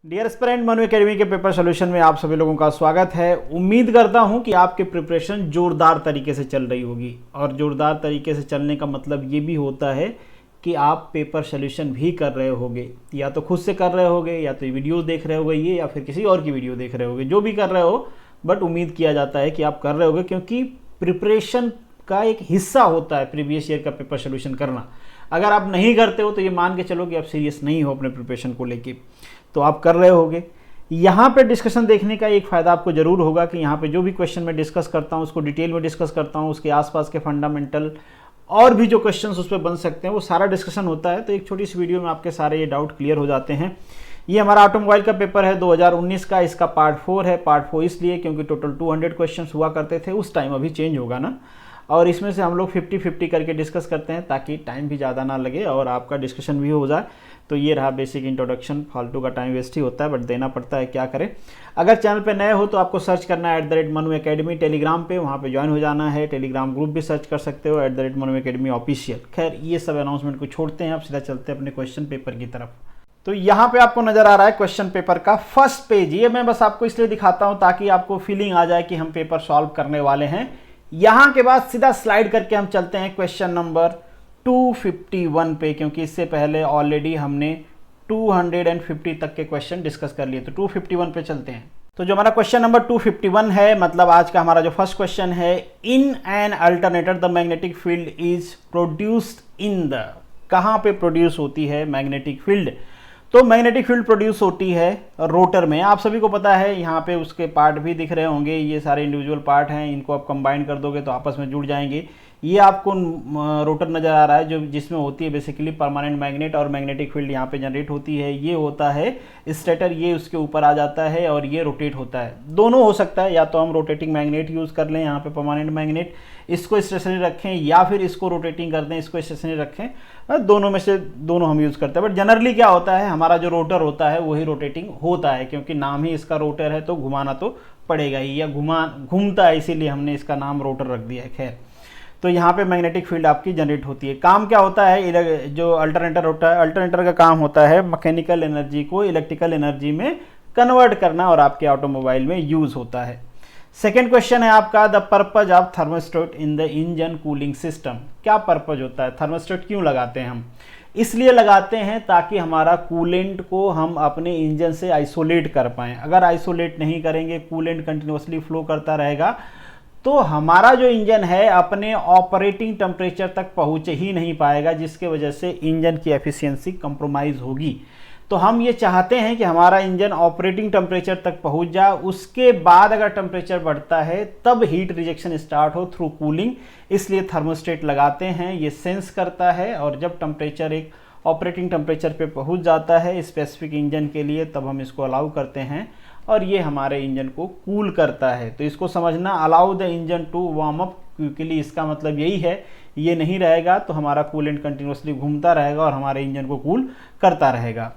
Dear aspirant Manu academy के paper solution में आप सभी लोगों का स्वागत है। उम्मीद करता हूं कि आपकी प्रिपरेशन जोरदार तरीके से चल रही होगी और जोरदार तरीके से चलने का मतलब ये भी होता है कि आप पेपर सोल्यूशन भी कर रहे होगे, या तो खुद से कर रहे होगे या तो वीडियो देख रहे होगे ये, या फिर किसी और की वीडियो देख रहे होगे, जो भी कर रहे हो, बट उम्मीद किया जाता है कि आप कर रहे होगे, क्योंकि प्रिपरेशन का एक हिस्सा होता है प्रीवियस ईयर का पेपर सोल्यूशन करना। अगर आप नहीं करते हो तो ये मान के चलो कि आप सीरियस नहीं हो अपने प्रिपरेशन को लेके, तो आप कर रहे होगे। यहाँ पे डिस्कशन देखने का एक फ़ायदा आपको ज़रूर होगा कि यहाँ पे जो भी क्वेश्चन मैं डिस्कस करता हूँ उसको डिटेल में डिस्कस करता हूँ, उसके आसपास के फंडामेंटल और भी जो क्वेश्चंस उस पर बन सकते हैं वो सारा डिस्कशन होता है। तो एक छोटी सी वीडियो में आपके सारे ये डाउट क्लियर हो जाते हैं। ये हमारा ऑटोमोबाइल का पेपर है 2019 का, इसका पार्ट 4 है। पार्ट 4 इसलिए क्योंकि टोटल 200 क्वेश्चन हुआ करते थे उस टाइम, अभी चेंज होगा ना, और इसमें से हम लोग 50-50 करके डिस्कस करते हैं ताकि टाइम भी ज़्यादा ना लगे और आपका डिस्कशन भी हो जाए। तो ये रहा बेसिक इंट्रोडक्शन। फालतू का टाइम वेस्ट ही होता है बट देना पड़ता है, क्या करें। अगर चैनल पे नए हो तो आपको सर्च करना है @मनु एकेडमी टेलीग्राम पे, वहाँ पे ज्वाइन हो जाना है। टेलीग्राम ग्रुप भी सर्च कर सकते हो @मनु एकेडमी ऑफिशियल। खैर ये सब अनाउंसमेंट को छोड़ते हैं, अब सीधा चलते हैं अपने क्वेश्चन पेपर की तरफ। तो यहाँ पे आपको नजर आ रहा है क्वेश्चन पेपर का फर्स्ट पेज। ये मैं बस आपको इसलिए दिखाता हूँ ताकि आपको फीलिंग आ जाए कि हम पेपर सॉल्व करने वाले हैं। यहाँ के बाद सीधा स्लाइड करके हम चलते हैं क्वेश्चन नंबर 251 पे, क्योंकि इससे पहले ऑलरेडी हमने 250 तक के क्वेश्चन डिस्कस कर लिए। तो 251 पे चलते हैं। तो जो हमारा क्वेश्चन नंबर 251 है, मतलब आज का हमारा जो फर्स्ट क्वेश्चन है, in an alternator the magnetic field is produced in the, कहाँ पे प्रोड्यूस होती है मैग्नेटिक फील्ड? तो मैग्नेटिक फील्ड प्रोड्यूस होती है रोटर में। आप सभी को पता है, यहाँ पे उसके पार्ट भी दिख रहे होंगे, ये सारे इंडिविजुअल पार्ट हैं, इनको आप कंबाइन कर दोगे तो आपस में जुड़ जाएंगे। ये आपको रोटर नज़र आ रहा है जो जिसमें होती है बेसिकली परमानेंट मैग्नेट, और मैग्नेटिक फील्ड यहाँ पे जनरेट होती है। ये होता है स्टेटर, ये उसके ऊपर आ जाता है और ये रोटेट होता है। दोनों हो सकता है, या तो हम रोटेटिंग मैग्नेट यूज़ कर लें, यहाँ पे परमानेंट मैग्नेट, इसको स्टेशनरी रखें, या फिर इसको रोटेटिंग कर दें, इसको स्टेशनरी रखें। दोनों में से दोनों हम यूज़ करते हैं। बट जनरली क्या होता है, हमारा जो रोटर होता है वही रोटेटिंग होता है, क्योंकि नाम ही इसका रोटर है तो घुमाना तो पड़ेगा ही, या घूमता है, इसीलिए हमने इसका नाम रोटर रख दिया है। खैर, तो यहाँ पे मैग्नेटिक फील्ड आपकी जनरेट होती है। काम क्या होता है, जो अल्टरनेटर होता है, अल्टरनेटर का काम होता है मैकेनिकल एनर्जी को इलेक्ट्रिकल एनर्जी में कन्वर्ट करना, और आपके ऑटोमोबाइल में यूज़ होता है। सेकेंड क्वेश्चन है आपका, the purpose of thermostat in the engine cooling system. क्या पर्पज होता है, थर्मोस्टेट क्यों लगाते हैं हम? इसलिए लगाते हैं ताकि हमारा कूलेंट को हम अपने इंजन से आइसोलेट कर पाएँ। अगर आइसोलेट नहीं करेंगे, कूलेंट कंटिन्यूसली फ्लो करता रहेगा, तो हमारा जो इंजन है अपने ऑपरेटिंग टेम्परेचर तक पहुँच ही नहीं पाएगा, जिसके वजह से इंजन की एफिशिएंसी कंप्रोमाइज़ होगी। तो हम ये चाहते हैं कि हमारा इंजन ऑपरेटिंग टेम्परेचर तक पहुंच जाए, उसके बाद अगर टेम्परेचर बढ़ता है तब हीट रिजेक्शन स्टार्ट हो थ्रू कूलिंग। इसलिए थर्मोस्टेट लगाते हैं, ये सेंस करता है, और जब टेम्परेचर एक ऑपरेटिंग टेम्परेचर पे पहुंच जाता है स्पेसिफिक इंजन के लिए, तब हम इसको अलाउ करते हैं और ये हमारे इंजन को कूल करता है। तो इसको समझना, allow the engine to warm up quickly, इसका मतलब यही है। ये नहीं रहेगा तो हमारा कूलेंट कंटिन्यूसली घूमता रहेगा और हमारे इंजन को कूल करता रहेगा।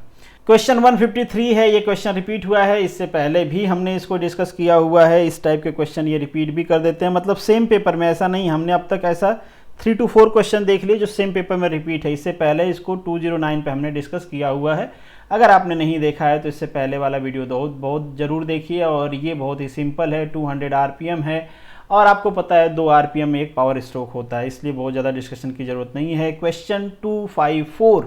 क्वेश्चन 153 है, ये क्वेश्चन रिपीट हुआ है, इससे पहले भी हमने इसको डिस्कस किया हुआ है। इस टाइप के क्वेश्चन ये रिपीट भी कर देते हैं, मतलब सेम पेपर में, ऐसा नहीं, हमने अब तक ऐसा 3 to 4 क्वेश्चन देख लिए जो सेम पेपर में रिपीट है। इससे पहले इसको 209 पे हमने डिस्कस किया हुआ है। अगर आपने नहीं देखा है तो इससे पहले वाला वीडियो बहुत ज़रूर देखिए। और ये बहुत ही सिंपल है, 200 RPM है, और आपको पता है 2 RPM में एक पावर स्ट्रोक होता है, इसलिए बहुत ज़्यादा डिस्कशन की ज़रूरत नहीं है। क्वेश्चन 254,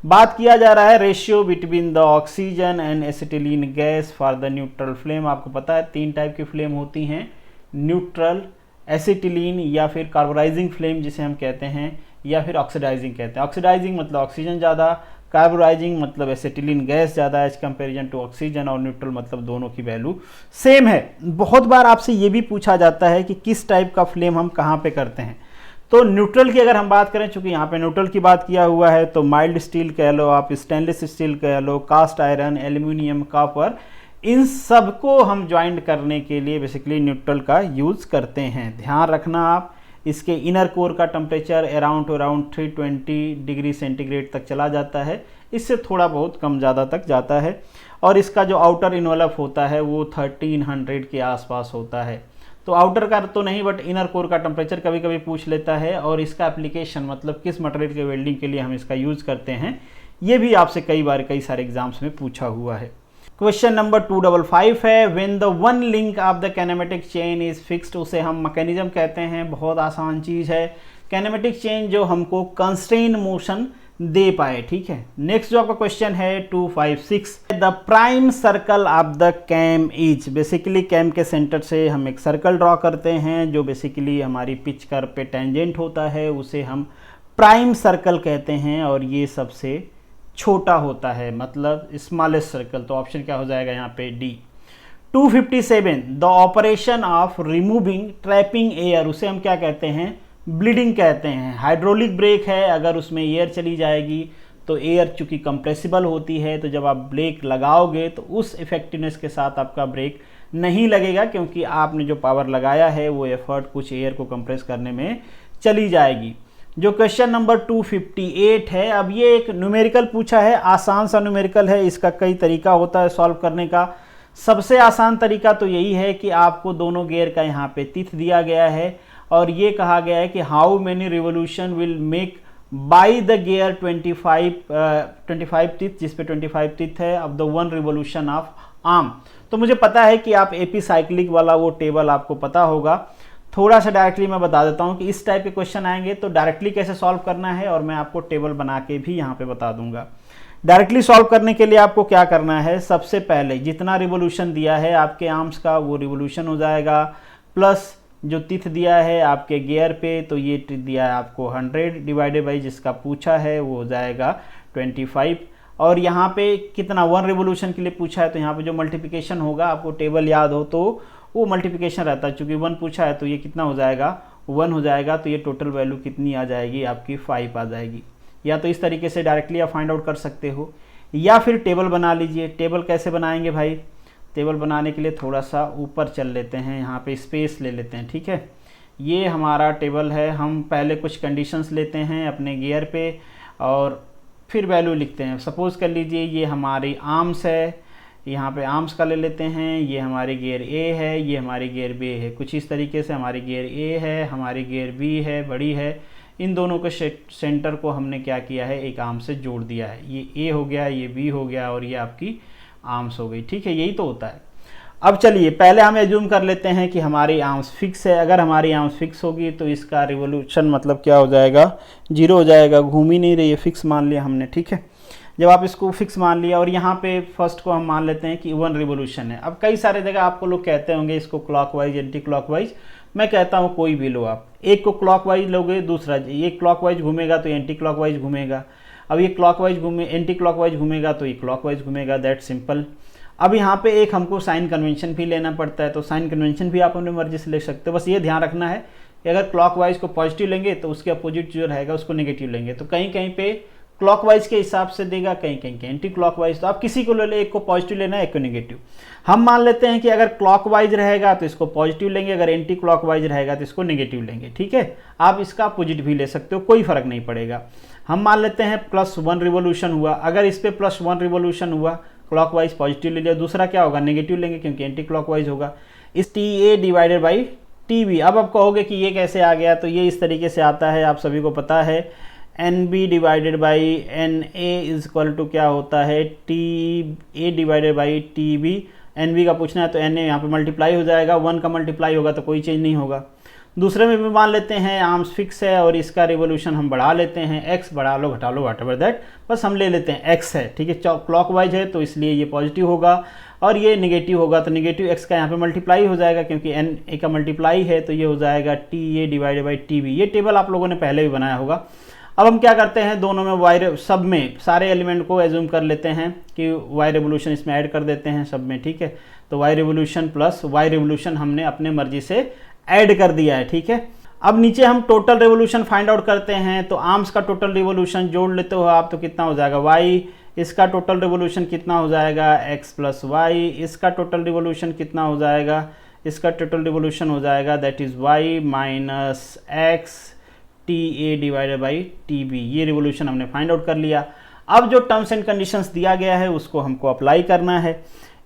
बात किया जा रहा है ratio between the oxygen and acetylene gas for the neutral flame. आपको पता है 3 टाइप की फ्लेम होती हैं, न्यूट्रल, एसिटिलीन, या फिर कार्बोराइजिंग फ्लेम जिसे हम कहते हैं, या फिर ऑक्सीडाइजिंग कहते हैं। ऑक्सीडाइजिंग मतलब ऑक्सीजन ज़्यादा, कार्बोराइजिंग मतलब एसिटिलीन गैस ज़्यादा एज कंपेरिजन टू ऑक्सीजन, और न्यूट्रल मतलब दोनों की वैल्यू सेम है। बहुत बार आपसे ये भी पूछा जाता है कि किस टाइप का फ्लेम हम कहाँ पे करते हैं। तो न्यूट्रल की अगर हम बात करें, चूंकि यहाँ पे न्यूट्रल की बात किया हुआ है, तो माइल्ड स्टील कह लो आप, स्टेनलेस स्टील कह लो, कास्ट आयरन, एल्यूमिनियम, कॉपर, इन सब को हम ज्वाइंट करने के लिए बेसिकली न्यूट्रल का यूज़ करते हैं। ध्यान रखना आप, इसके इनर कोर का टेम्परेचर अराउंड 320 डिग्री सेंटीग्रेड तक चला जाता है, इससे थोड़ा बहुत कम ज़्यादा तक जाता है, और इसका जो आउटर इन्वेलप होता है वो 1300 के आसपास होता है। तो आउटर का तो नहीं, बट इनर कोर का टेम्परेचर कभी कभी पूछ लेता है, और इसका एप्लीकेशन मतलब किस मटेरियल के वेल्डिंग के लिए हम इसका यूज़ करते हैं, ये भी आपसे कई बार कई सारे एग्जाम्स में पूछा हुआ है। क्वेश्चन नंबर 255 है, when the one link of the kinematic chain is fixed, उसे हम मैकेनिज्म कहते हैं। बहुत आसान चीज़ है, कैनेमेटिक चेन जो हमको कंस्ट्रेन मोशन दे पाए, ठीक है। नेक्स्ट जो आपका क्वेश्चन है 256, the prime circle of the cam is, basically cam के सेंटर से हम एक सर्कल ड्रॉ करते हैं जो बेसिकली हमारी पिच कर्व पे टेंजेंट होता है, उसे हम प्राइम सर्कल कहते हैं, और ये सबसे छोटा होता है, मतलब स्मॉलेस्ट सर्कल। तो ऑप्शन क्या हो जाएगा यहाँ पे D. 257, the operation of removing trapping air, उसे हम क्या कहते हैं, ब्लीडिंग कहते हैं। हाइड्रोलिक ब्रेक है, अगर उसमें एयर चली जाएगी तो एयर चूंकि कंप्रेसिबल होती है, तो जब आप ब्रेक लगाओगे तो उस इफेक्टिवनेस के साथ आपका ब्रेक नहीं लगेगा, क्योंकि आपने जो पावर लगाया है वो एफर्ट कुछ एयर को कंप्रेस करने में चली जाएगी। जो क्वेश्चन नंबर 258 है, अब ये एक न्यूमेरिकल पूछा है, आसान सा न्यूमेरिकल है, इसका कई तरीका होता है सॉल्व करने का। सबसे आसान तरीका तो यही है कि आपको दोनों गियर का यहाँ पे तिथ दिया गया है, और ये कहा गया है कि how many revolution will make by the gear 25 तिथ, जिस पे 25 तिथ है, अब the one revolution of arm. तो मुझे पता है कि आप एपी साइक्लिक वाला वो टेबल आपको पता होगा। थोड़ा सा डायरेक्टली मैं बता देता हूँ कि इस टाइप के क्वेश्चन आएंगे तो डायरेक्टली कैसे सॉल्व करना है, और मैं आपको टेबल बना के भी यहाँ पे बता दूंगा। डायरेक्टली सॉल्व करने के लिए आपको क्या करना है, सबसे पहले जितना रिवोल्यूशन दिया है आपके आर्म्स का वो रिवोल्यूशन हो जाएगा, प्लस जो तिथ दिया है आपके गियर पे, तो ये तिथ दिया है आपको 100 डिवाइडेड बाई जिसका पूछा है वो हो जाएगा 25, और यहाँ पे कितना 1 रिवोल्यूशन के लिए पूछा है, तो यहाँ पे जो मल्टीप्लिकेशन होगा, आपको टेबल याद हो तो वो मल्टीप्लिकेशन रहता है, चूंकि 1 पूछा है तो ये कितना हो जाएगा, 1 हो जाएगा, तो ये टोटल वैल्यू कितनी आ जाएगी आपकी 5 आ जाएगी। या तो इस तरीके से डायरेक्टली आप फाइंड आउट कर सकते हो, या फिर टेबल बना लीजिए। टेबल कैसे बनाएंगे भाई, टेबल बनाने के लिए थोड़ा सा ऊपर चल लेते हैं, यहाँ पे स्पेस ले लेते हैं, ठीक है। ये हमारा टेबल है, हम पहले कुछ कंडीशंस लेते हैं अपने गियर पे और फिर वैल्यू लिखते हैं। सपोज़ कर लीजिए ये हमारी आर्म्स है, यहाँ पे आर्म्स का ले लेते हैं, ये हमारी गियर ए है, ये हमारी गियर बी है, कुछ इस तरीके से हमारी गियर ए है, हमारी गियर बी है, बड़ी है, इन दोनों के सेंटर को हमने क्या किया है, एक आर्म से जोड़ दिया है। ये ए हो गया, ये बी हो गया, और ये आपकी आर्म्स हो गई, ठीक है। यही तो होता है। अब चलिए पहले हम एज्यूम कर लेते हैं कि हमारी आर्म्स फिक्स है। अगर हमारी आर्म्स फिक्स होगी तो इसका रिवोल्यूशन मतलब क्या हो जाएगा, 0 हो जाएगा, घूम ही नहीं रही है, फिक्स मान लिया हमने, ठीक है। जब आप इसको फिक्स मान लिया, और यहाँ पे फर्स्ट को हम मान लेते हैं कि 1 रिवोल्यूशन है। अब कई सारे जगह आपको लोग कहते होंगे इसको क्लॉकवाइज, एंटी क्लॉकवाइज, मैं कहता हूँ कोई भी लो आप, एक को क्लॉकवाइज लोगे, दूसरा ये क्लॉकवाइज घूमेगा तो एंटी क्लॉकवाइज घूमेगा, अब ये क्लॉकवाइज घूमे, एंटी क्लॉकवाइज घूमेगा तो ये क्लॉकवाइज घूमेगा, दैट सिंपल। अब यहाँ पे एक हमको साइन कन्वेंशन भी लेना पड़ता है, तो साइन कन्वेंशन भी आप अपनी मर्जी से ले सकते हो। बस ये ध्यान रखना है कि अगर क्लॉकवाइज को पॉजिटिव लेंगे तो उसके अपोजिट जो रहेगा उसको नेगेटिव लेंगे। तो कहीं कहीं पे क्लॉकवाइज के हिसाब से देगा, कहीं कहीं के एंटी क्लॉकवाइज। तो आप किसी को ले ले, एक को पॉजिटिव लेना है, एक को नेगेटिव। हम मान लेते हैं कि अगर क्लॉकवाइज रहेगा तो इसको पॉजिटिव लेंगे, अगर एंटी क्लॉकवाइज रहेगा तो इसको नेगेटिव लेंगे, ठीक है। आप इसका अपोजिट भी ले सकते हो, कोई फर्क नहीं पड़ेगा। हम मान लेते हैं +1 रिवोल्यूशन हुआ, अगर इस पर +1 रिवोल्यूशन हुआ, क्लॉकवाइज पॉजिटिव ले लिया, दूसरा क्या होगा, नेगेटिव लेंगे क्योंकि एंटी क्लॉकवाइज होगा। इस TA डिवाइडेड बाई TB। अब आप कहोगे कि ये कैसे आ गया, तो ये इस तरीके से आता है, आप सभी को पता है, NB divided by NA is equal to क्या होता है, TA divided by TB। NB का पूछना है तो NA यहाँ पे मल्टीप्लाई हो जाएगा, 1 का मल्टीप्लाई होगा तो कोई चेंज नहीं होगा। दूसरे में भी मान लेते हैं आर्म्स फिक्स है और इसका रिवोल्यूशन हम बढ़ा लेते हैं, x बढ़ा लो घटा लो व्हाटएवर दैट, बस हम ले लेते हैं x है, ठीक है। क्लॉकवाइज है तो इसलिए ये पॉजिटिव होगा और ये नेगेटिव होगा, तो नेगेटिव x का यहाँ पे मल्टीप्लाई हो जाएगा क्योंकि NA का मल्टीप्लाई है, तो ये हो जाएगा TA डिवाइडेड बाई TB। ये टेबल आप लोगों ने पहले भी बनाया होगा। अब हम क्या करते हैं, दोनों में वाई, सब में सारे एलिमेंट को एज्यूम कर लेते हैं कि वाई रिवोल्यूशन इसमें ऐड कर देते हैं सब में, ठीक है। तो Y revolution plus Y revolution हमने अपने मर्जी से ऐड कर दिया है, ठीक है। अब नीचे हम टोटल रिवोल्यूशन फाइंड आउट करते हैं, तो आर्म्स का टोटल रिवोल्यूशन जोड़ लेते हो आप, तो कितना हो जाएगा y, इसका टोटल रिवोल्यूशन कितना हो जाएगा x प्लस वाई, इसका टोटल रिवोल्यूशन कितना हो जाएगा, इसका टोटल रिवोल्यूशन हो जाएगा that is y minus x TA divided by TB। ये रिवोल्यूशन हमने फाइंड आउट कर लिया। अब जो टर्म्स एंड कंडीशंस दिया गया है उसको हमको अप्लाई करना है।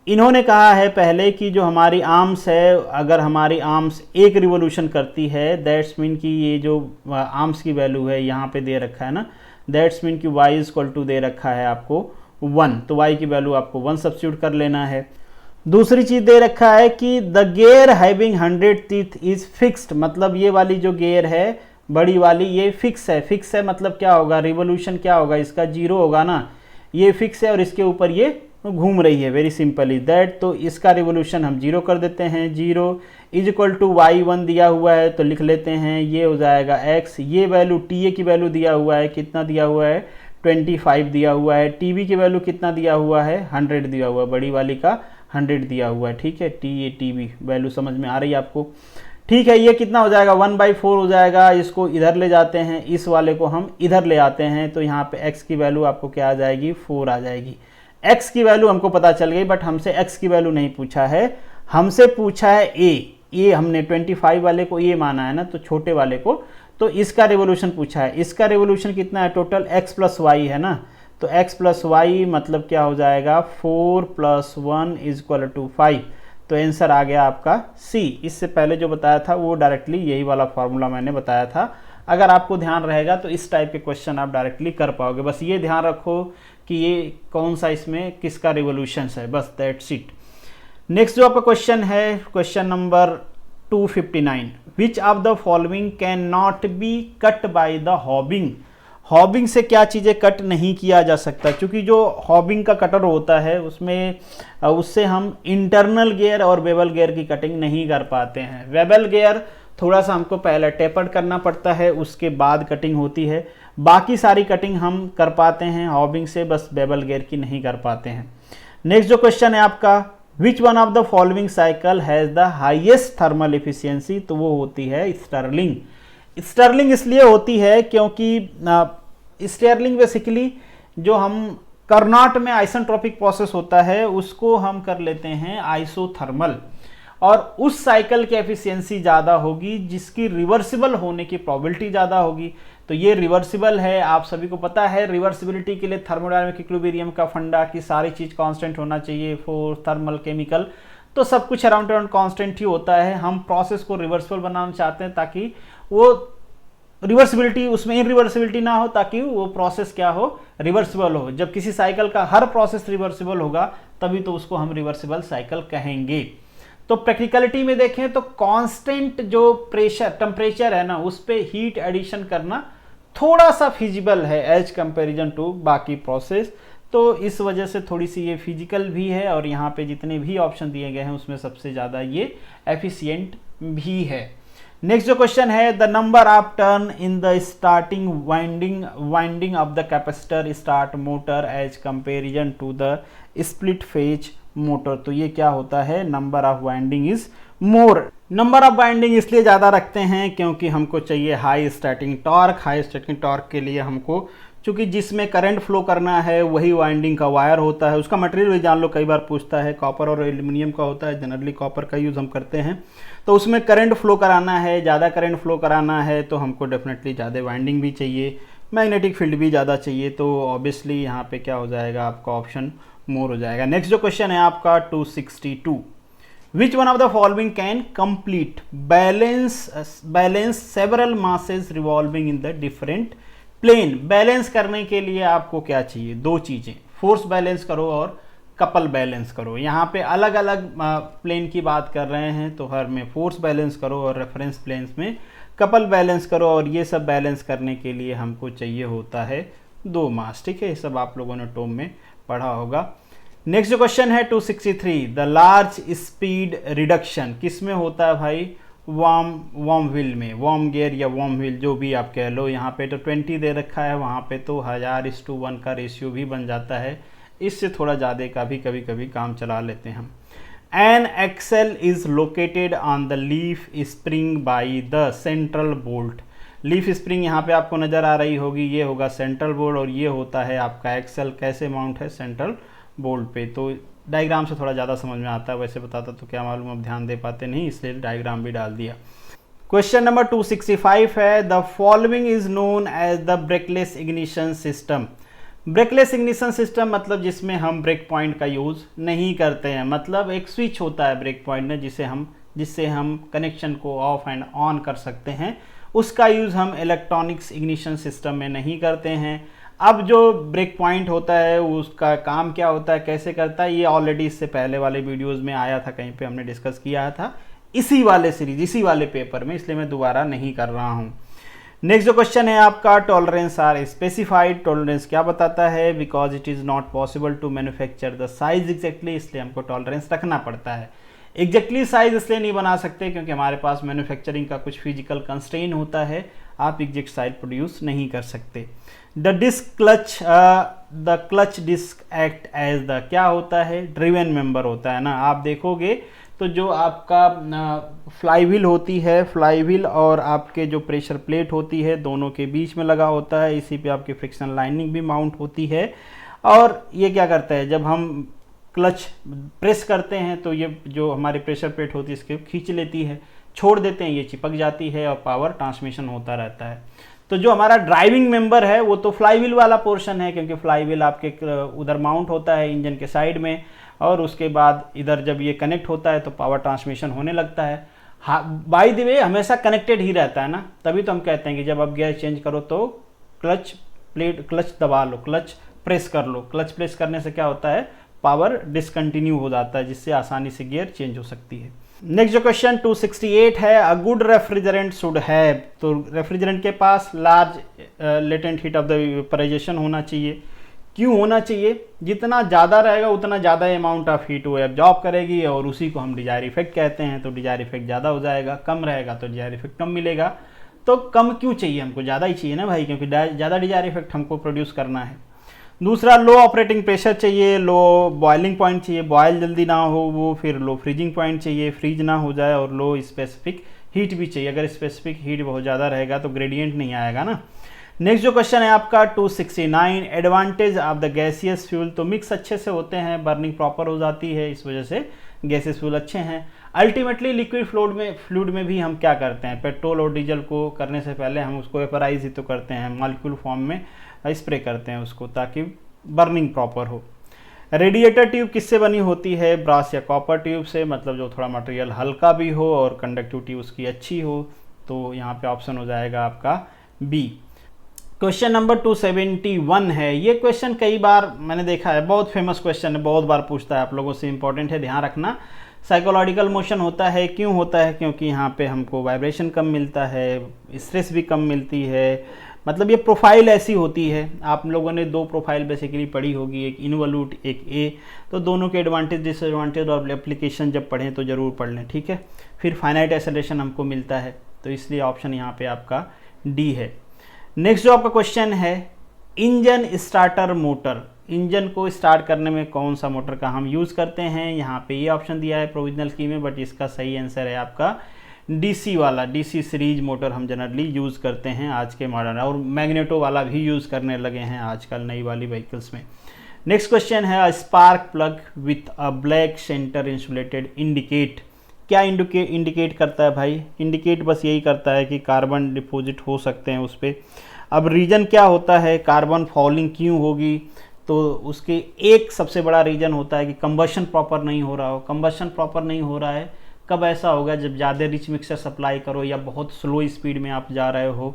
इन्होंने कहा है पहले कि जो हमारी आर्म्स है, अगर हमारी आर्म्स एक रिवोल्यूशन करती है, दैट्स मीन कि ये जो आर्म्स की वैल्यू है यहाँ पे दे रखा है ना, दैट्स मीन कि y इज इक्वल टू दे रखा है आपको 1, तो y की वैल्यू आपको 1 सब्स्टिट्यूट कर लेना है। दूसरी चीज दे रखा है कि the gear having 100 teeth is fixed, मतलब ये वाली जो गियर है बड़ी वाली ये फिक्स है। फिक्स है मतलब क्या होगा, रिवोल्यूशन क्या होगा इसका, 0 होगा ना। ये फिक्स है और इसके ऊपर ये घूम रही है, वेरी सिंपल इज दैट। तो इसका रिवोल्यूशन हम 0 कर देते हैं। 0 इज इक्वल टू y1 दिया हुआ है तो लिख लेते हैं, ये हो जाएगा x। ये वैल्यू TA की वैल्यू दिया हुआ है, कितना दिया हुआ है 25 दिया हुआ है। TB की वैल्यू कितना दिया हुआ है 100 दिया हुआ है, बड़ी वाली का 100 दिया हुआ है, ठीक है। TA TB वैल्यू समझ में आ रही है आपको, ठीक है। ये कितना हो जाएगा 1/4 हो जाएगा। इसको इधर ले जाते हैं, इस वाले को हम इधर ले आते हैं, तो यहाँ पे x की वैल्यू आपको क्या आ जाएगी 4 आ जाएगी। x की वैल्यू हमको पता चल गई, बट हमसे x की वैल्यू नहीं पूछा है, हमसे पूछा है a हमने 25 वाले को a माना है ना, तो छोटे वाले को, तो इसका रिवोल्यूशन पूछा है। इसका रिवोल्यूशन कितना है टोटल, x प्लस वाई है ना, तो x प्लस वाई मतलब क्या हो जाएगा 4 + 1 = 5। तो आंसर आ गया आपका C। इससे पहले जो बताया था वो डायरेक्टली यही वाला फॉर्मूला मैंने बताया था। अगर आपको ध्यान रहेगा तो इस टाइप के क्वेश्चन आप डायरेक्टली कर पाओगे। बस ये ध्यान रखो कि ये कौन सा इसमें किसका रिवोल्यूशन है, बस दैट्स इट। नेक्स्ट जो आपका क्वेश्चन है, question number 259, which of the following can not be cut by the hobbing. Hobbing से क्या चीज़ें कट नहीं किया जा सकता, क्योंकि जो हॉबिंग का कटर होता है उसमें उससे हम इंटरनल गियर और बेवल गियर की कटिंग नहीं कर पाते हैं। वेबल गियर थोड़ा सा हमको पहले टेपर्ड करना पड़ता है, उसके बाद कटिंग होती है। बाकी सारी कटिंग हम कर पाते हैं हॉबिंग से, बस बेवल गियर की नहीं कर पाते हैं। नेक्स्ट जो क्वेश्चन है आपका, विच one of the following cycle has the highest thermal efficiency, तो वो होती है स्टर्लिंग। स्टर्लिंग इसलिए होती है क्योंकि स्टर्लिंग बेसिकली जो हम करनॉट में आइसेंट्रोपिक प्रोसेस होता है उसको हम कर लेते हैं आइसोथर्मल, और उस साइकिल की एफिशिएंसी ज़्यादा होगी जिसकी रिवर्सिबल होने की प्रोबेबिलिटी ज़्यादा होगी। तो ये रिवर्सिबल है, आप सभी को पता है। रिवर्सिबिलिटी के लिए थर्मोडायनामिक इक्विलिब्रियम का फंडा की सारी चीज़ कांस्टेंट होना चाहिए, फोर्स थर्मल केमिकल, तो सब कुछ अराउंड कांस्टेंट ही होता है। हम प्रोसेस को रिवर्सिबल बनाना चाहते हैं ताकि वो रिवर्सिबिलिटी, उसमें इनरिवर्सिबिलिटी ना हो, ताकि वो प्रोसेस क्या हो, रिवर्सिबल हो। जब किसी साइकिल का हर प्रोसेस रिवर्सिबल होगा तभी तो उसको हम रिवर्सिबल साइकिल कहेंगे। तो प्रैक्टिकलिटी में देखें तो कांस्टेंट जो प्रेशर टेम्परेचर है ना, उस पे हीट एडिशन करना थोड़ा सा फिजिबल है एज कंपैरिजन टू बाकी प्रोसेस। तो इस वजह से थोड़ी सी ये फिजिकल भी है, और यहाँ पे जितने भी ऑप्शन दिए गए हैं उसमें सबसे ज़्यादा ये एफिशिएंट भी है। नेक्स्ट जो क्वेश्चन है, the number of turn in the starting winding of the capacitor start motor as comparison to the split phase motor. तो ये क्या होता है, number of winding is more. Number of winding इसलिए ज़्यादा रखते हैं क्योंकि हमको चाहिए high starting torque. High starting torque के लिए हमको, चूँकि जिसमें करंट फ्लो करना है वही वाइंडिंग का वायर होता है। उसका मटेरियल भी जान लो, कई बार पूछता है, कॉपर और एल्यूमिनियम का होता है, जनरली कॉपर का यूज़ हम करते हैं। तो उसमें करंट फ्लो कराना है, ज़्यादा करंट फ्लो कराना है तो हमको डेफिनेटली ज़्यादा वाइंडिंग भी चाहिए, मैग्नेटिक फील्ड भी ज़्यादा चाहिए। तो ऑब्वियसली यहाँ पे क्या हो जाएगा, आपका ऑप्शन मोर हो जाएगा। नेक्स्ट जो क्वेश्चन है आपका 262, which one of the following can complete balance several masses revolving in the different plane. Balance करने के लिए आपको क्या चाहिए, दो चीज़ें, फोर्स बैलेंस करो और कपल बैलेंस करो। यहाँ पे अलग अलग प्लेन की बात कर रहे हैं, तो हर में फोर्स बैलेंस करो और रेफरेंस प्लेन्स में कपल बैलेंस करो, और ये सब बैलेंस करने के लिए हमको चाहिए होता है दो मास। ठीक है, ये सब आप लोगों ने टॉम में पढ़ा होगा। नेक्स्ट जो क्वेश्चन है 263, द लार्ज स्पीड रिडक्शन किस में होता है भाई, वार्म व्हील में, वार्म गियर या वार्म व्हील जो भी आप कह लो। यहाँ पे तो 20 दे रखा है, वहाँ पे तो 1000:1 का रेशियो भी बन जाता है, इससे थोड़ा ज़्यादा का भी कभी कभी काम चला लेते हैं हम। An axle is located on the leaf spring by the central bolt. Leaf spring यहाँ पे आपको नज़र आ रही होगी, ये होगा सेंट्रल बोल्ट और ये होता है आपका एक्सेल। कैसे माउंट है, सेंट्रल बोल्ट पे। तो डायग्राम से थोड़ा ज़्यादा समझ में आता है, वैसे बताता तो क्या मालूम, अब ध्यान दे पाते नहीं इसलिए डायग्राम भी डाल दिया। क्वेश्चन नंबर 265 है, the following is known as the breakerless ignition system. Breakerless ignition system मतलब जिसमें हम ब्रेक पॉइंट का यूज़ नहीं करते हैं, मतलब एक स्विच होता है ब्रेक पॉइंट में जिससे हम कनेक्शन को ऑफ एंड ऑन कर सकते हैं, उसका यूज़ हम इलेक्ट्रॉनिक्स इग्निशन सिस्टम में नहीं करते हैं। अब जो ब्रेक पॉइंट होता है उसका काम क्या होता है, कैसे करता है, ये ऑलरेडी इससे पहले वाले वीडियोस में आया था, कहीं पे हमने डिस्कस किया था इसी वाले सीरीज, इसी वाले पेपर में, इसलिए मैं दोबारा नहीं कर रहा हूँ। नेक्स्ट जो क्वेश्चन है आपका, टॉलरेंस आर स्पेसिफाइड। टॉलरेंस क्या बताता है, because it is not possible to manufacture the size exactly, इसलिए हमको टॉलरेंस रखना पड़ता है। एग्जैक्टली साइज इसलिए नहीं बना सकते क्योंकि हमारे पास मैन्युफैक्चरिंग का कुछ फिजिकल कंस्ट्रेन होता है, आप एग्जैक्ट साइज प्रोड्यूस नहीं कर सकते। The disc clutch, the clutch disc act as the, क्या होता है, ड्रिवन मेंबर होता है ना। आप देखोगे तो जो आपका फ्लाई व्हील होती है, फ्लाई व्हील और आपके जो प्रेशर प्लेट होती है दोनों के बीच में लगा होता है, इसी पे आपकी फ्रिक्शन लाइनिंग भी माउंट होती है। और ये क्या करता है, जब हम क्लच प्रेस करते हैं तो ये जो हमारी प्रेशर प्लेट होती है इसके खींच लेती है, छोड़ देते हैं ये चिपक जाती है और पावर ट्रांसमिशन होता रहता है। तो जो हमारा ड्राइविंग मेंबर है वो तो फ्लाई व्हील वाला पोर्शन है, क्योंकि फ्लाई व्हील आपके उधर माउंट होता है इंजन के साइड में, और उसके बाद इधर जब ये कनेक्ट होता है तो पावर ट्रांसमिशन होने लगता है। हाँ, बाय द वे हमेशा कनेक्टेड ही रहता है ना, तभी तो हम कहते हैं कि जब आप गियर चेंज करो तो क्लच प्लेट, क्लच दबा लो, क्लच प्रेस कर लो। क्लच प्रेस करने से क्या होता है, पावर डिसकंटिन्यू हो जाता है, जिससे आसानी से गियर चेंज हो सकती है। नेक्स्ट जो क्वेश्चन 268 है, a good refrigerant should have. तो रेफ्रिजरेंट के पास large latent heat of the vaporisation होना चाहिए। क्यों होना चाहिए, जितना ज़्यादा रहेगा उतना ज़्यादा अमाउंट ऑफ हीट वो एब्जॉर्ब करेगी और उसी को हम डिजायर इफेक्ट कहते हैं। तो डिजायर इफेक्ट ज़्यादा हो जाएगा, कम रहेगा तो डिजायर इफेक्ट कम मिलेगा। तो कम क्यों चाहिए, हमको ज़्यादा ही चाहिए ना भाई, क्योंकि ज़्यादा डिजायर इफेक्ट हमको प्रोड्यूस करना है। दूसरा, लो ऑपरेटिंग प्रेशर चाहिए, लो बॉइलिंग पॉइंट चाहिए, बॉयल जल्दी ना हो वो, फिर लो फ्रीजिंग पॉइंट चाहिए, फ्रीज ना हो जाए, और लो स्पेसिफिक हीट भी चाहिए। अगर स्पेसिफिक हीट बहुत ज़्यादा रहेगा तो ग्रेडियंट नहीं आएगा ना। नेक्स्ट जो क्वेश्चन है आपका 269, advantage of the gaseous fuel. तो मिक्स अच्छे से होते हैं, बर्निंग प्रॉपर हो जाती है, इस वजह से गैसियस फ्यूल अच्छे हैं। अल्टीमेटली लिक्विड फ्लूइड में भी हम क्या करते हैं, पेट्रोल और डीजल को करने से पहले हम उसको वेपराइज ही तो करते हैं, मॉलिक्यूल फॉर्म में स्प्रे करते हैं उसको, ताकि बर्निंग प्रॉपर हो। रेडिएटर ट्यूब किससे बनी होती है, ब्रास या कॉपर ट्यूब से, मतलब जो थोड़ा मटेरियल हल्का भी हो और कंडक्टिविटी उसकी अच्छी हो। तो यहाँ पे ऑप्शन हो जाएगा आपका बी। क्वेश्चन नंबर 271 है, ये क्वेश्चन कई बार मैंने देखा है, बहुत फेमस क्वेश्चन है, बहुत बार पूछता है आप लोगों से, इंपॉर्टेंट है, ध्यान रखना। साइकोलॉजिकल मोशन होता है, क्यों होता है, क्योंकि यहाँ पे हमको वाइब्रेशन कम मिलता है, स्ट्रेस भी कम मिलती है, मतलब ये प्रोफाइल ऐसी होती है। आप लोगों ने दो प्रोफाइल बेसिकली पढ़ी होगी, एक इनवॉल्यूट एक ए, तो दोनों के एडवांटेज डिसएडवांटेज और एप्लीकेशन जब पढ़ें तो ज़रूर पढ़ लें, ठीक है। फिर फाइनाइट एक्सेलरेशन हमको मिलता है, तो इसलिए ऑप्शन यहाँ पे आपका डी है। नेक्स्ट जो आपका क्वेश्चन है, इंजन स्टार्टर मोटर, इंजन को स्टार्ट करने में कौन सा मोटर का हम यूज़ करते हैं। यहाँ पे ये ऑप्शन दिया है प्रोविजनल की में, बट इसका सही आंसर है आपका डीसी वाला, डीसी सीरीज मोटर हम जनरली यूज़ करते हैं आज के मॉडर्न, और मैग्नेटो वाला भी यूज़ करने लगे हैं आजकल नई वाली व्हीकल्स में। नेक्स्ट क्वेश्चन है, spark plug with a black centre insulated indicate. क्या इंडिकेट करता है भाई, इंडिकेट बस यही करता है कि कार्बन डिपॉजिट हो सकते हैं उस पर। अब रीज़न क्या होता है, कार्बन फॉलिंग क्यों होगी, तो उसके एक सबसे बड़ा रीज़न होता है कि कंबशन प्रॉपर नहीं हो रहा हो। कंबशन प्रॉपर नहीं हो रहा है कब ऐसा होगा, जब ज़्यादा रिच मिक्सचर सप्लाई करो या बहुत स्लो स्पीड में आप जा रहे हो,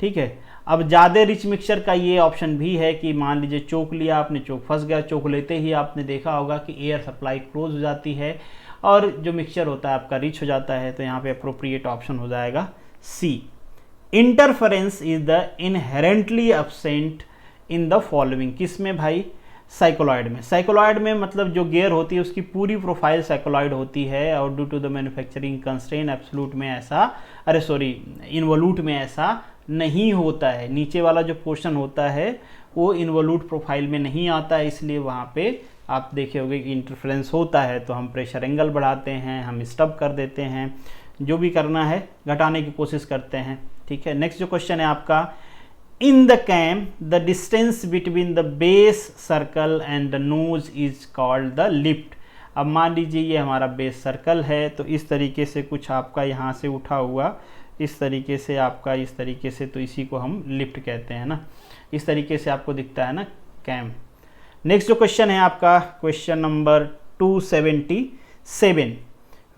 ठीक है। अब ज़्यादा रिच मिक्सचर का ये ऑप्शन भी है कि मान लीजिए चोक लिया आपने, चोक फंस गया, चोक लेते ही आपने देखा होगा कि एयर सप्लाई क्लोज हो जाती है और जो मिक्सचर होता है आपका रिच हो जाता है। तो यहाँ पे अप्रोप्रिएट ऑप्शन हो जाएगा C. Interference is the inherently absent in the following, किस में भाई, साइकोलॉइड में। साइकोलॉइड में मतलब जो गियर होती है उसकी पूरी प्रोफाइल साइकोलॉइड होती है, और due to the manufacturing constraint absolute में ऐसा, इनवॉल्यूट में ऐसा नहीं होता है। नीचे वाला जो पोर्शन होता है वो इनवॉल्यूट प्रोफाइल में नहीं आता है, इसलिए वहाँ पे आप देखे होंगे कि इंटरफेरेंस होता है। तो हम प्रेशर एंगल बढ़ाते हैं, हम स्टब कर देते हैं, जो भी करना है घटाने की कोशिश करते हैं, ठीक है। नेक्स्ट जो क्वेश्चन है आपका, in the cam the distance between the base circle and the nose is called the lift. अब मान लीजिए ये हमारा बेस सर्कल है, तो इस तरीके से कुछ आपका यहाँ से उठा हुआ, इस तरीके से आपका, इस तरीके से, तो इसी को हम लिफ्ट कहते हैं ना। इस तरीके से आपको दिखता है ना कैम। नेक्स्ट जो क्वेश्चन है आपका, question number 277,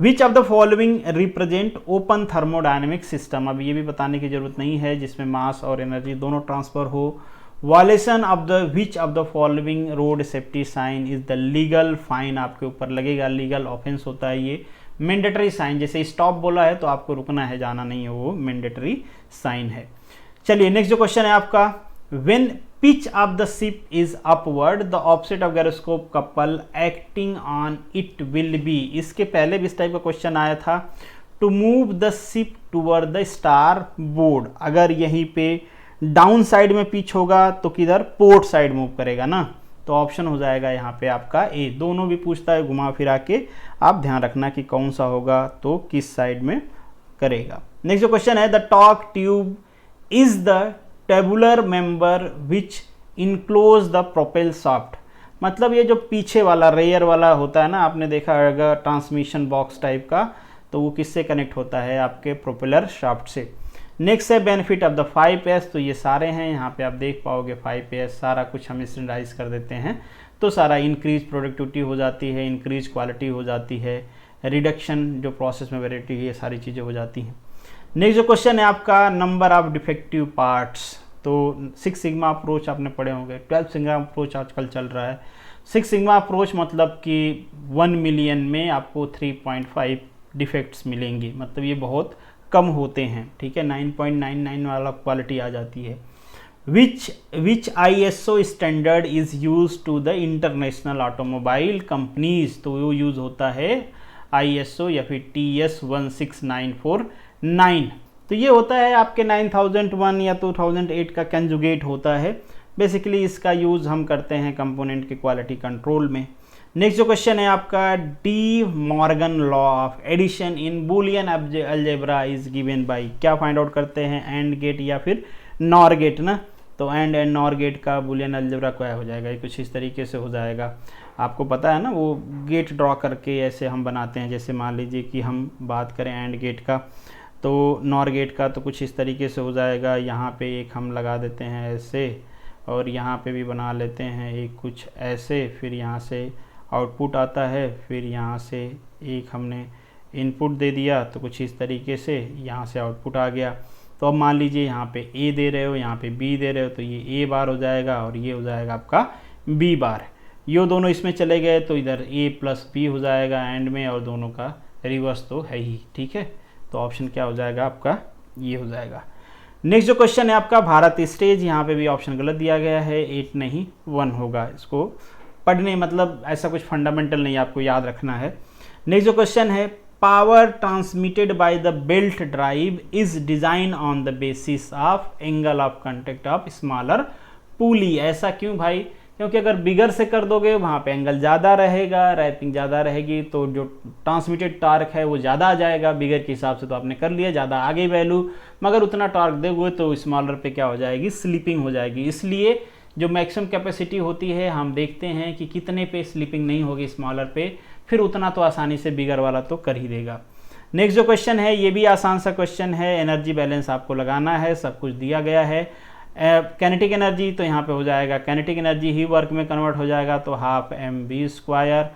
which of the following represent open thermodynamic system. अब ये भी बताने की जरूरत नहीं है, जिसमें मास और एनर्जी दोनों ट्रांसफर हो, violation of the which of the following road safety sign is the legal, fine आपके ऊपर लगेगा, लीगल ऑफेंस होता है ये। मैंडेटरी साइन, जैसे स्टॉप बोला है तो आपको रुकना है, जाना नहीं है, वो मैंडेटरी साइन है। चलिए नेक्स्ट जो क्वेश्चन है आपका, when pitch of the ship is upward the opposite of gyroscope couple acting on it will be. इसके पहले भी इस टाइप का क्वेश्चन आया था, to move the ship toward the starboard. अगर यहीं पे डाउन साइड में पिच होगा तो किधर, पोर्ट साइड मूव करेगा ना, तो ऑप्शन हो जाएगा यहाँ पे आपका ए। दोनों भी पूछता है घुमा फिरा के, आप ध्यान रखना कि कौन सा होगा तो किस साइड में करेगा। नेक्स्ट जो क्वेश्चन है, the talk tube is the tabular member which enclose the propel shaft. मतलब ये जो पीछे वाला रेयर वाला होता है ना, आपने देखा होगा ट्रांसमिशन बॉक्स टाइप का, तो वो किससे कनेक्ट होता है, आपके प्रोपेलर शाफ्ट से। नेक्स्ट है बेनिफिट ऑफ द 5S, तो ये सारे हैं, यहाँ पे आप देख पाओगे 5S सारा कुछ हम स्टैंडर्डाइज कर देते हैं, तो सारा इंक्रीज प्रोडक्टिविटी हो जाती है, इंक्रीज क्वालिटी हो जाती है, रिडक्शन जो प्रोसेस में वेराइटी है, ये सारी चीज़ें हो जाती हैं। नेक्स्ट जो क्वेश्चन है आपका, नंबर ऑफ डिफेक्टिव पार्ट्स। तो 6 सिग्मा अप्रोच आपने पढ़े होंगे, 12 सिग्मा अप्रोच आजकल चल रहा है। 6 सिग्मा अप्रोच मतलब कि 1 मिलियन में आपको 3.5 डिफेक्ट्स मिलेंगी, मतलब ये बहुत कम होते हैं, ठीक है। 9.99 वाला क्वालिटी आ जाती है। Which ISO standard is use to the international automobile companies, तो वो यूज होता है ISO या फिर TS 16949। तो ये होता है आपके 9001 या 2008 का कंजुगेट होता है। बेसिकली इसका यूज़ हम करते हैं कंपोनेंट के क्वालिटी कंट्रोल में। नेक्स्ट जो क्वेश्चन है आपका, De Morgan law of addition in Boolean algebra is given by. क्या फाइंड आउट करते हैं, एंड गेट या फिर नॉर गेट ना, तो एंड नॉर गेट का बूलियन अलजेब्रा क्या हो जाएगा, ये कुछ इस तरीके से हो जाएगा। आपको पता है ना, वो गेट ड्रॉ करके ऐसे हम बनाते हैं, जैसे मान लीजिए कि हम बात करें एंड गेट का, तो नॉर गेट का तो कुछ इस तरीके से हो जाएगा। यहाँ पे एक हम लगा देते हैं ऐसे, और यहाँ पे भी बना लेते हैं एक कुछ ऐसे, फिर यहाँ से आउटपुट आता है, फिर यहाँ से एक हमने इनपुट दे दिया, तो कुछ इस तरीके से यहाँ से आउटपुट आ गया। तो अब मान लीजिए यहाँ पे ए दे रहे हो, यहाँ पे बी दे रहे हो, तो ये ए बार हो जाएगा और ये हो जाएगा आपका बी बार। ये दोनों इसमें चले गए तो इधर ए प्लस बी हो जाएगा एंड में, और दोनों का रिवर्स तो है ही, ठीक है। तो ऑप्शन क्या हो जाएगा आपका, ये हो जाएगा। नेक्स्ट जो क्वेश्चन है आपका, भारत स्टेज, यहाँ पे भी ऑप्शन गलत दिया गया है, 8 नहीं 1 होगा। इसको पढ़ने मतलब ऐसा कुछ फंडामेंटल नहीं, आपको याद रखना है। नेक्स्ट जो क्वेश्चन है, power transmitted by the belt drive is design on the basis of angle of contact of smaller pulley. ऐसा क्यों भाई, क्योंकि अगर बिगर से कर दोगे वहाँ पे एंगल ज़्यादा रहेगा, रैपिंग ज़्यादा रहेगी, तो जो ट्रांसमिटेड टार्क है वो ज़्यादा आ जाएगा। बिगर के हिसाब से तो आपने कर लिया, ज़्यादा आ गई वैल्यू, मगर उतना टार्क दोगे तो स्मॉलर पे क्या हो जाएगी, स्लिपिंग हो जाएगी। इसलिए जो मैक्सिमम कैपेसिटी होती है हम देखते हैं कि कितने पे स्लिपिंग नहीं होगी स्मॉलर पे, फिर उतना तो आसानी से बिगर वाला तो कर ही देगा। नेक्स्ट जो क्वेश्चन है ये भी आसान सा क्वेश्चन है, एनर्जी बैलेंस आपको लगाना है, सब कुछ दिया गया है। कैनेटिक एनर्जी तो यहाँ पे हो जाएगा, कैनेटिक एनर्जी ही वर्क में कन्वर्ट हो जाएगा, तो half mv²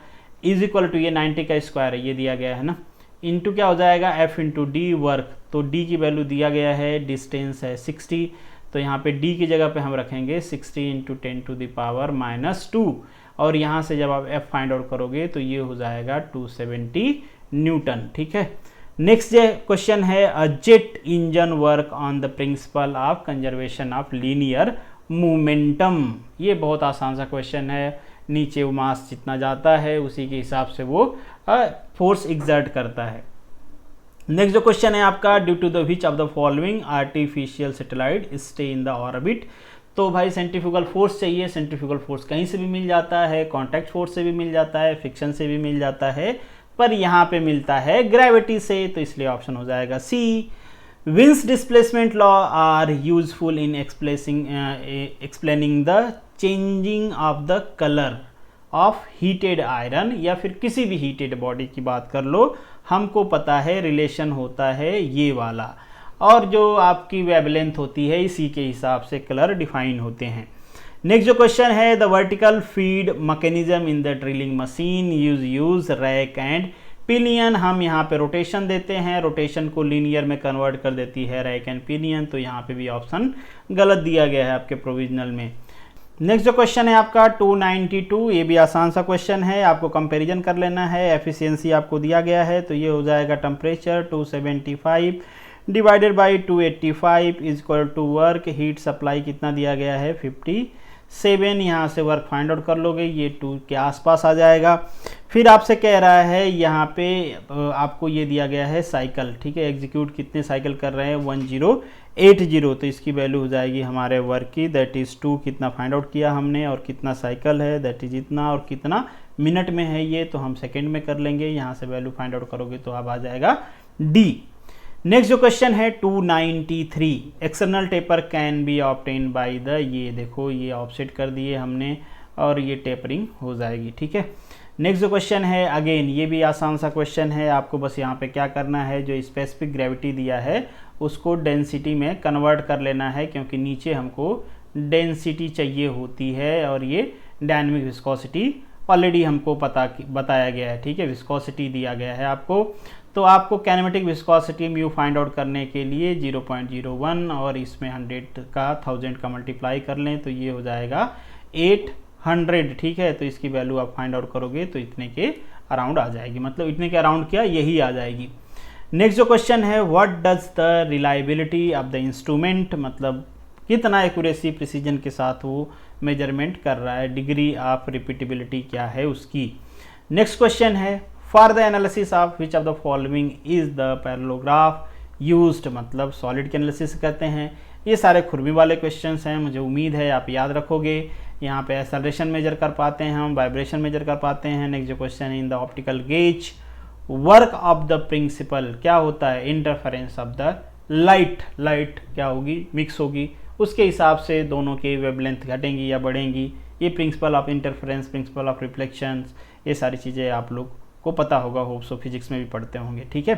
is equal to, ये 90 का स्क्वायर है, ये दिया गया है ना, इंटू क्या हो जाएगा f इंटू डी वर्क, तो d की वैल्यू दिया गया है, डिस्टेंस है 60, तो यहाँ पे d की जगह पे हम रखेंगे 60 इंटू 10⁻⁻², और यहाँ से जब आप f फाइंड आउट करोगे तो ये हो जाएगा 270 न्यूटन, ठीक है। नेक्स्ट क्वेश्चन है, a jet engine work on the principle of conservation of linear momentum. ये बहुत आसान सा क्वेश्चन है, नीचे वो मास जितना जाता है उसी के हिसाब से वो फोर्स एग्जर्ट करता है। नेक्स्ट जो क्वेश्चन है आपका, due to the which of the following artificial satellite stay in the orbit. तो भाई सेंट्रीफ्यूगल फोर्स चाहिए, सेंट्रीफ्यूगल फोर्स कहीं से भी मिल जाता है, कॉन्टैक्ट फोर्स से भी मिल जाता है, फ्रिक्शन से भी मिल जाता है, पर यहाँ पे मिलता है ग्रेविटी से, तो इसलिए ऑप्शन हो जाएगा C. Wien's displacement law are useful in explaining the changing of the colour of heated iron, या फिर किसी भी हीटेड बॉडी की बात कर लो, हमको पता है रिलेशन होता है ये वाला, और जो आपकी वेवलेंथ होती है इसी के हिसाब से कलर डिफाइन होते हैं। नेक्स्ट जो क्वेश्चन है, the vertical feed mechanism in the drilling machine use rack and pinion हम यहाँ पे रोटेशन देते हैं, रोटेशन को लीनियर में कन्वर्ट कर देती है रैक एंड पिनियन, तो यहाँ पे भी ऑप्शन गलत दिया गया है आपके प्रोविजनल में। नेक्स्ट जो क्वेश्चन है आपका 292, ये भी आसान सा क्वेश्चन है, आपको कंपैरिजन कर लेना है। एफिशिएंसी आपको दिया गया है, तो ये हो जाएगा temperature 275 divided by 285 is equal to work, heat supply कितना दिया गया है 57, यहाँ से वर्क फाइंड आउट कर लोगे, ये 2 के आसपास आ जाएगा। फिर आपसे कह रहा है यहाँ पे आपको ये दिया गया है साइकिल, ठीक है, एग्जीक्यूट कितने साइकिल कर रहे हैं 1080, तो इसकी वैल्यू हो जाएगी हमारे वर्क की, दैट इज़ 2, कितना फाइंड आउट किया हमने, और कितना साइकिल है दैट इज इतना, और कितना मिनट में है ये तो हम सेकेंड में कर लेंगे। यहाँ से वैल्यू फाइंड आउट करोगे तो अब आ जाएगा डी। नेक्स्ट जो क्वेश्चन है 293, external taper can be obtain by the, ये देखो ये ऑफसेट कर दिए हमने और ये टेपरिंग हो जाएगी, ठीक है। नेक्स्ट जो क्वेश्चन है अगेन ये भी आसान सा क्वेश्चन है, आपको बस यहाँ पे क्या करना है, जो स्पेसिफिक ग्रेविटी दिया है उसको डेंसिटी में कन्वर्ट कर लेना है, क्योंकि नीचे हमको डेंसिटी चाहिए होती है और ये डायनेमिक विस्कोसिटी ऑलरेडी हमको बताया गया है, ठीक है, विस्कोसिटी दिया गया है आपको। तो आपको kinematic viscosity mu find out करने के लिए 0.01 और इसमें 100 का 1000 का मल्टीप्लाई कर लें तो ये हो जाएगा 800, ठीक है। तो इसकी वैल्यू आप फाइंड आउट करोगे तो इतने के अराउंड आ जाएगी, मतलब इतने के अराउंड क्या यही आ जाएगी। नेक्स्ट जो क्वेश्चन है what does the reliability of the instrument, मतलब कितना एक्यूरेसी प्रिसीजन के साथ वो मेजरमेंट कर रहा है, डिग्री ऑफ रिपीटेबिलिटी क्या है उसकी। नेक्स्ट क्वेश्चन है for the analysis of which of the following is the parallelogram used, मतलब सॉलिड के एनालिसिस कहते हैं। ये सारे खुरमी वाले क्वेश्चंस हैं, मुझे उम्मीद है आप याद रखोगे। यहाँ पे एक्सेलरेशन मेजर कर पाते हैं हम, वाइब्रेशन मेजर कर पाते हैं। नेक्स्ट जो question in the optical gauge work of the principle क्या होता है, इंटरफेरेंस ऑफ द लाइट क्या होगी, मिक्स होगी, उसके हिसाब से दोनों के वेवलेंथ घटेंगी या बढ़ेंगी। ये principle of interference, principle of reflections, ये सारी चीज़ें आप लोग को पता होगा, होप सो फिजिक्स में भी पढ़ते होंगे, ठीक है।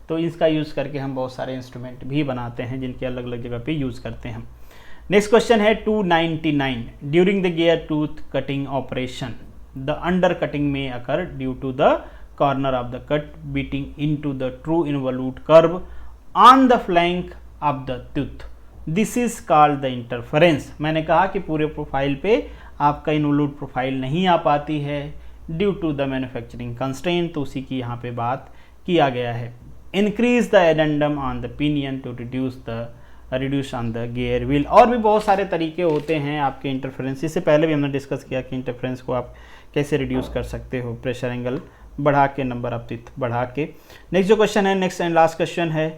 तो इसका यूज़ करके हम बहुत सारे इंस्ट्रूमेंट भी बनाते हैं जिनके अलग अलग जगह पे यूज़ करते हैं। नेक्स्ट क्वेश्चन है 299 during the gear tooth cutting operation the undercutting में occur due to the corner of the cut beating into the true involute curve on the flank of the tooth, this is called the interference. मैंने कहा कि पूरे profile पे आपका involute profile नहीं आ पाती है due to the manufacturing constraint, तो उसी की यहाँ पे बात किया गया है। Increase the addendum on the pinion to reduce on the gear wheel, और भी बहुत सारे तरीके होते हैं आपके इंटरफेरेंस। इससे पहले भी हमने डिस्कस किया कि इंटरफेरेंस को आप कैसे रिड्यूस कर सकते हो, प्रेशर एंगल बढ़ा के, नंबर ऑफ टीथ बढ़ा के। नेक्स्ट जो क्वेश्चन है, नेक्स्ट एंड लास्ट क्वेश्चन है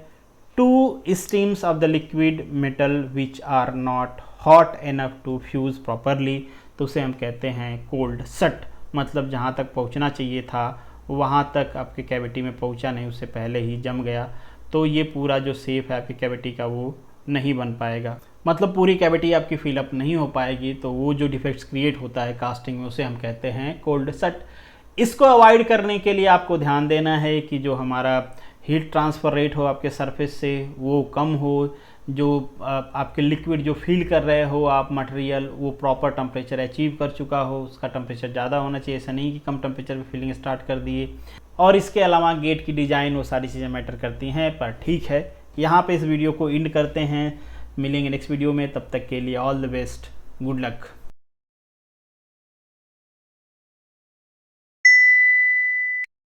2 streams of the liquid metal which are not hot enough to fuse properly, तो उसे हम कहते हैं कोल्ड सट, मतलब जहाँ तक पहुँचना चाहिए था वहाँ तक आपके कैविटी में पहुँचा नहीं, उससे पहले ही जम गया, तो ये पूरा जो शेप है आपकी कैविटी का वो नहीं बन पाएगा, मतलब पूरी कैविटी आपकी फिलअप नहीं हो पाएगी। तो वो जो डिफेक्ट्स क्रिएट होता है कास्टिंग में उसे हम कहते हैं कोल्ड सट। इसको अवॉइड करने के लिए आपको ध्यान देना है कि जो हमारा हीट ट्रांसफ़र रेट हो आपके सरफेस से वो कम हो, जो आपके लिक्विड जो फील कर रहे हो आप मटेरियल वो प्रॉपर टेम्परेचर अचीव कर चुका हो, उसका टेम्परेचर ज़्यादा होना चाहिए, ऐसा नहीं कि कम टेम्परेचर पे फीलिंग स्टार्ट कर दिए। और इसके अलावा गेट की डिज़ाइन वो सारी चीज़ें मैटर करती हैं। पर ठीक है, यहाँ पे इस वीडियो को एंड करते हैं, मिलेंगे नेक्स्ट वीडियो में, तब तक के लिए all the best, good luck.